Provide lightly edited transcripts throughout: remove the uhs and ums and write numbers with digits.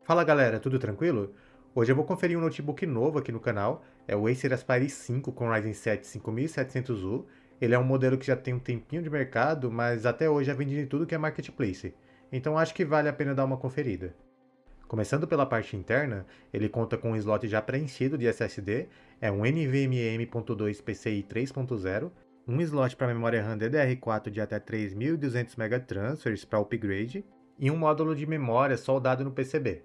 Fala galera, tudo tranquilo? Hoje eu vou conferir um notebook novo aqui no canal, é o Acer Aspire 5 com Ryzen 7 5700U. Ele é um modelo que já tem um tempinho de mercado, mas até hoje é vendido em tudo que é marketplace. Então acho que vale a pena dar uma conferida. Começando pela parte interna, ele conta com um slot já preenchido de SSD, é um NVMe M.2 PCI 3.0, um slot para memória RAM DDR4 de até 3.200 MB para upgrade e um módulo de memória soldado no PCB.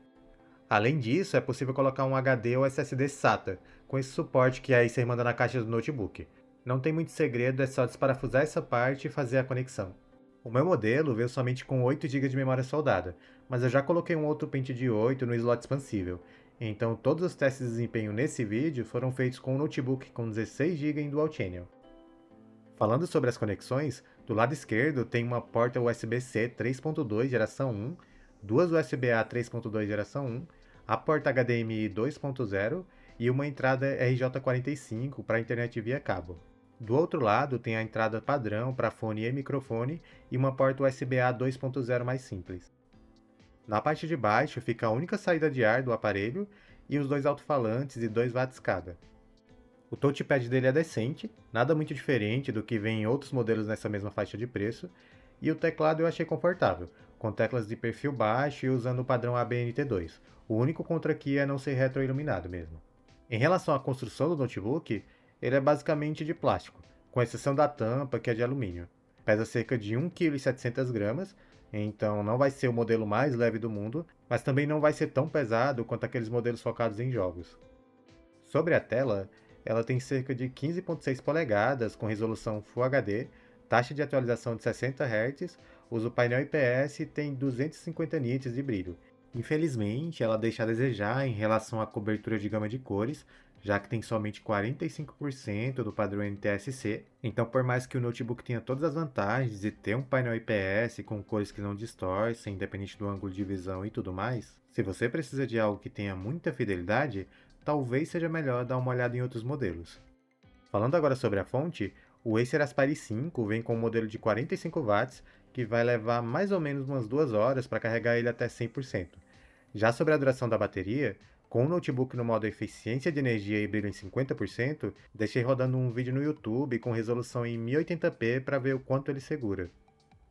Além disso, é possível colocar um HD ou SSD SATA, com esse suporte que aí você manda na caixa do notebook. Não tem muito segredo, é só desparafusar essa parte e fazer a conexão. O meu modelo veio somente com 8 GB de memória soldada, mas eu já coloquei um outro pente de 8 no slot expansível, então todos os testes de desempenho nesse vídeo foram feitos com um notebook com 16 GB em Dual Channel. Falando sobre as conexões, do lado esquerdo tem uma porta USB-C 3.2 geração 1, duas USB-A 3.2 geração 1, a porta HDMI 2.0 e uma entrada RJ45 para internet via cabo. Do outro lado tem a entrada padrão para fone e microfone e uma porta USB-A 2.0 mais simples. Na parte de baixo fica a única saída de ar do aparelho e os dois alto-falantes de 2 watts cada. O touchpad dele é decente, nada muito diferente do que vem em outros modelos nessa mesma faixa de preço, e o teclado eu achei confortável, com teclas de perfil baixo e usando o padrão ABNT2. O único contra aqui é não ser retroiluminado mesmo. Em relação à construção do notebook, ele é basicamente de plástico, com exceção da tampa que é de alumínio. Pesa cerca de 1,7 kg, então não vai ser o modelo mais leve do mundo, mas também não vai ser tão pesado quanto aqueles modelos focados em jogos. Sobre a tela, ela tem cerca de 15,6 polegadas com resolução Full HD, taxa de atualização de 60 Hz, usa o painel IPS e tem 250 nits de brilho. Infelizmente, ela deixa a desejar em relação à cobertura de gama de cores, já que tem somente 45% do padrão NTSC. Então, por mais que o notebook tenha todas as vantagens de ter um painel IPS com cores que não distorcem, independente do ângulo de visão e tudo mais, se você precisa de algo que tenha muita fidelidade, talvez seja melhor dar uma olhada em outros modelos. Falando agora sobre a fonte, o Acer Aspire 5 vem com um modelo de 45 watts que vai levar mais ou menos umas 2 horas para carregar ele até 100%. Já sobre a duração da bateria, com o notebook no modo eficiência de energia e brilho em 50%, deixei rodando um vídeo no YouTube com resolução em 1080p para ver o quanto ele segura.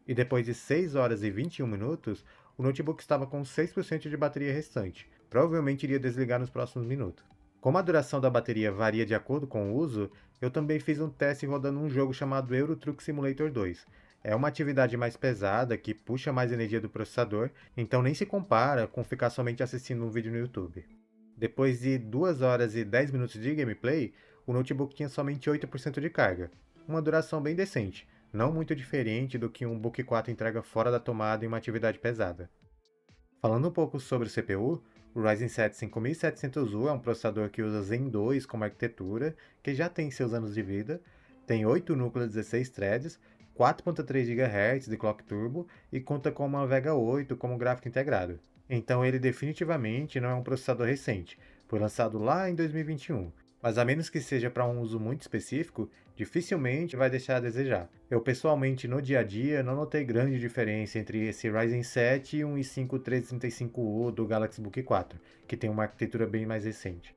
E depois de 6 horas e 21 minutos, o notebook estava com 6% de bateria restante. Provavelmente iria desligar nos próximos minutos. Como a duração da bateria varia de acordo com o uso, eu também fiz um teste rodando um jogo chamado Euro Truck Simulator 2. É uma atividade mais pesada que puxa mais energia do processador, então nem se compara com ficar somente assistindo um vídeo no YouTube. Depois de 2 horas e 10 minutos de gameplay, o notebook tinha somente 8% de carga, uma duração bem decente, não muito diferente do que um Book 4 entrega fora da tomada em uma atividade pesada. Falando um pouco sobre o CPU, o Ryzen 7 5700U é um processador que usa Zen 2 como arquitetura, que já tem seus anos de vida, tem 8 núcleos 16 threads, 4.3 GHz de clock turbo e conta com uma Vega 8 como gráfico integrado. Então ele definitivamente não é um processador recente, foi lançado lá em 2021, mas a menos que seja para um uso muito específico, dificilmente vai deixar a desejar. Eu pessoalmente no dia a dia não notei grande diferença entre esse Ryzen 7 e um i5 1335U do Galaxy Book 4, que tem uma arquitetura bem mais recente.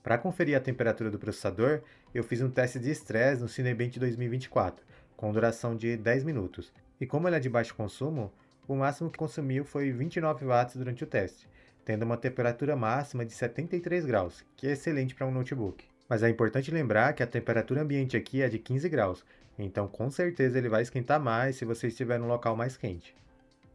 Para conferir a temperatura do processador, eu fiz um teste de estresse no Cinebench 2024, com duração de 10 minutos, e como ele é de baixo consumo, o máximo que consumiu foi 29 watts durante o teste, tendo uma temperatura máxima de 73 graus, que é excelente para um notebook. Mas é importante lembrar que a temperatura ambiente aqui é de 15 graus, então com certeza ele vai esquentar mais se você estiver num local mais quente.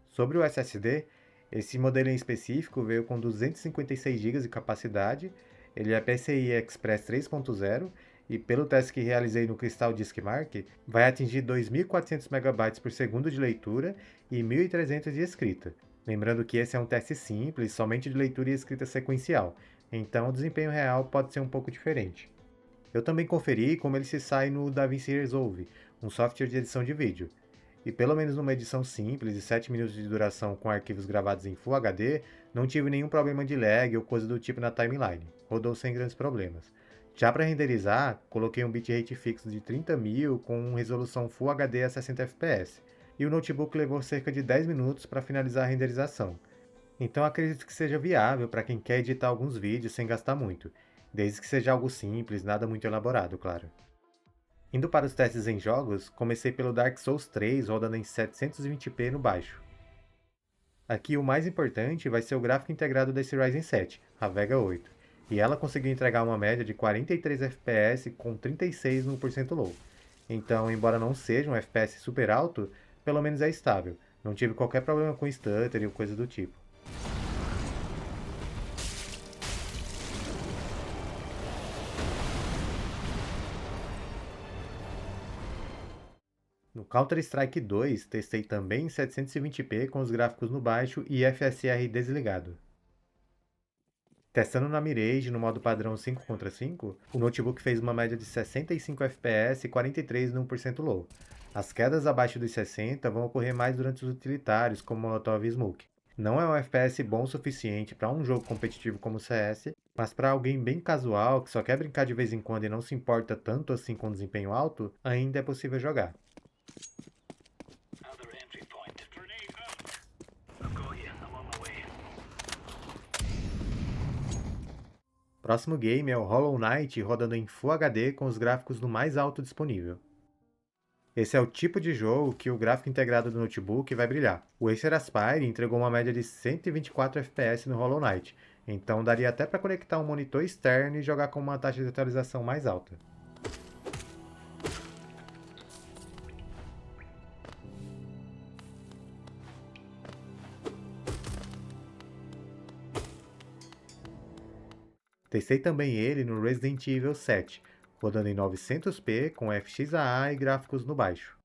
Sobre o SSD, esse modelo em específico veio com 256 GB de capacidade, ele é PCI Express 3.0 e pelo teste que realizei no Crystal Disk Mark, vai atingir 2.400 MB por segundo de leitura e 1.300 de escrita. Lembrando que esse é um teste simples, somente de leitura e escrita sequencial, então o desempenho real pode ser um pouco diferente. Eu também conferi como ele se sai no DaVinci Resolve, um software de edição de vídeo. E pelo menos numa edição simples de 7 minutos de duração com arquivos gravados em Full HD, não tive nenhum problema de lag ou coisa do tipo na timeline. Rodou sem grandes problemas. Já para renderizar, coloquei um bitrate fixo de 30.000 com resolução Full HD a 60 fps. E o notebook levou cerca de 10 minutos para finalizar a renderização. Então acredito que seja viável para quem quer editar alguns vídeos sem gastar muito, desde que seja algo simples, nada muito elaborado, claro. Indo para os testes em jogos, comecei pelo Dark Souls 3 rodando em 720p no baixo. Aqui o mais importante vai ser o gráfico integrado desse Ryzen 7, a Vega 8, e ela conseguiu entregar uma média de 43 FPS com 36 no % low. Então, embora não seja um FPS super alto, pelo menos é estável. Não tive qualquer problema com stutter ou coisa do tipo. No Counter-Strike 2, testei também em 720p com os gráficos no baixo e FSR desligado. Testando na Mirage no modo padrão 5 contra 5, o notebook fez uma média de 65 FPS e 43 no 1% low. As quedas abaixo dos 60 vão ocorrer mais durante os utilitários, como Molotov e Smoke. Não é um FPS bom o suficiente para um jogo competitivo como o CS, mas para alguém bem casual que só quer brincar de vez em quando e não se importa tanto assim com desempenho alto, ainda é possível jogar. Próximo game é o Hollow Knight rodando em Full HD com os gráficos no mais alto disponível. Esse é o tipo de jogo que o gráfico integrado do notebook vai brilhar. O Acer Aspire entregou uma média de 124 FPS no Hollow Knight, então daria até para conectar um monitor externo e jogar com uma taxa de atualização mais alta. Testei também ele no Resident Evil 7, rodando em 900p com FXAA e gráficos no baixo.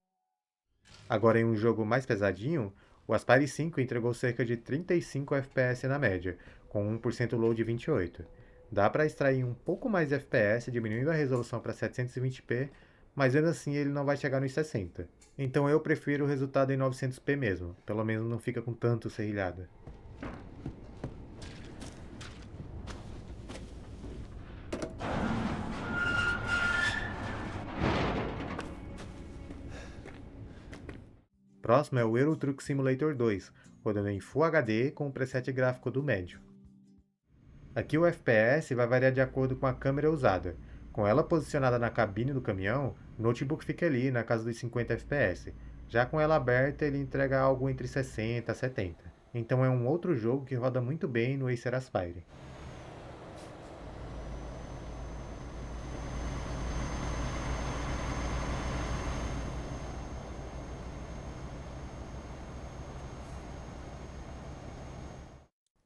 Agora em um jogo mais pesadinho, o Aspire 5 entregou cerca de 35 FPS na média, com 1% low de 28. Dá para extrair um pouco mais de FPS diminuindo a resolução para 720p, mas ainda assim ele não vai chegar nos 60. Então eu prefiro o resultado em 900p mesmo, pelo menos não fica com tanto serrilhado. Próximo é o Euro Truck Simulator 2, rodando em Full HD com o preset gráfico do médio. Aqui o FPS vai variar de acordo com a câmera usada. Com ela posicionada na cabine do caminhão, o notebook fica ali na casa dos 50 FPS. Já com ela aberta, ele entrega algo entre 60 a 70. Então é um outro jogo que roda muito bem no Acer Aspire.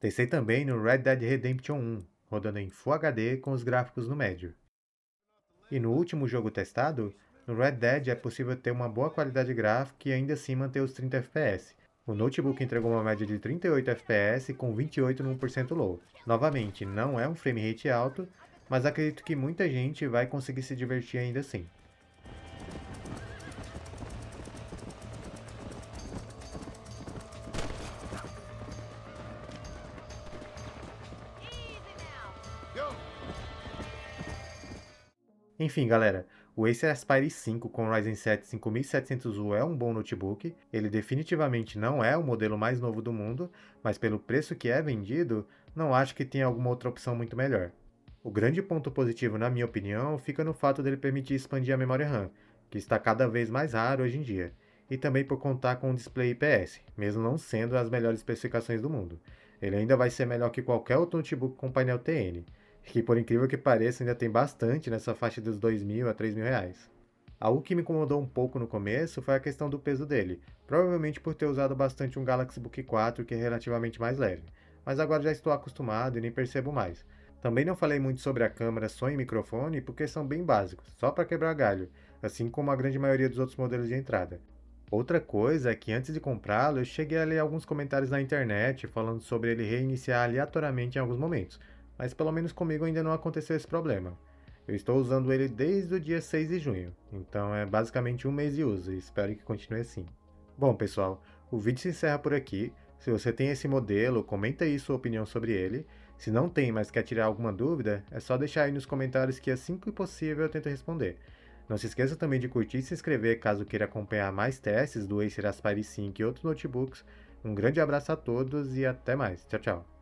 Testei também no Red Dead Redemption 1, rodando em Full HD com os gráficos no médio. E no último jogo testado, no Red Dead é possível ter uma boa qualidade gráfica e ainda assim manter os 30 FPS. O notebook entregou uma média de 38 FPS com 28 no 1% low. Novamente, não é um frame rate alto, mas acredito que muita gente vai conseguir se divertir ainda assim. Enfim, galera, o Acer Aspire 5 com Ryzen 7 5700U é um bom notebook. Ele definitivamente não é o modelo mais novo do mundo, mas pelo preço que é vendido, não acho que tenha alguma outra opção muito melhor. O grande ponto positivo, na minha opinião, fica no fato dele permitir expandir a memória RAM, que está cada vez mais raro hoje em dia, e também por contar com um display IPS, mesmo não sendo as melhores especificações do mundo. Ele ainda vai ser melhor que qualquer outro notebook com painel TN, que por incrível que pareça ainda tem bastante nessa faixa dos R$ 2.000 a R$ 3.000. Algo que me incomodou um pouco no começo foi a questão do peso dele, provavelmente por ter usado bastante um Galaxy Book 4 que é relativamente mais leve, mas agora já estou acostumado e nem percebo mais. Também não falei muito sobre a câmera, som e microfone porque são bem básicos, só para quebrar galho, assim como a grande maioria dos outros modelos de entrada. Outra coisa é que antes de comprá-lo, eu cheguei a ler alguns comentários na internet falando sobre ele reiniciar aleatoriamente em alguns momentos, mas pelo menos comigo ainda não aconteceu esse problema. Eu estou usando ele desde o dia 6 de junho, então é basicamente um mês de uso e espero que continue assim. Bom, pessoal, o vídeo se encerra por aqui. Se você tem esse modelo, comenta aí sua opinião sobre ele. Se não tem, mas quer tirar alguma dúvida, é só deixar aí nos comentários que assim que possível eu tento responder. Não se esqueça também de curtir e se inscrever caso queira acompanhar mais testes do Acer Aspire 5 e outros notebooks, Um grande abraço a todos e até mais. Tchau, tchau.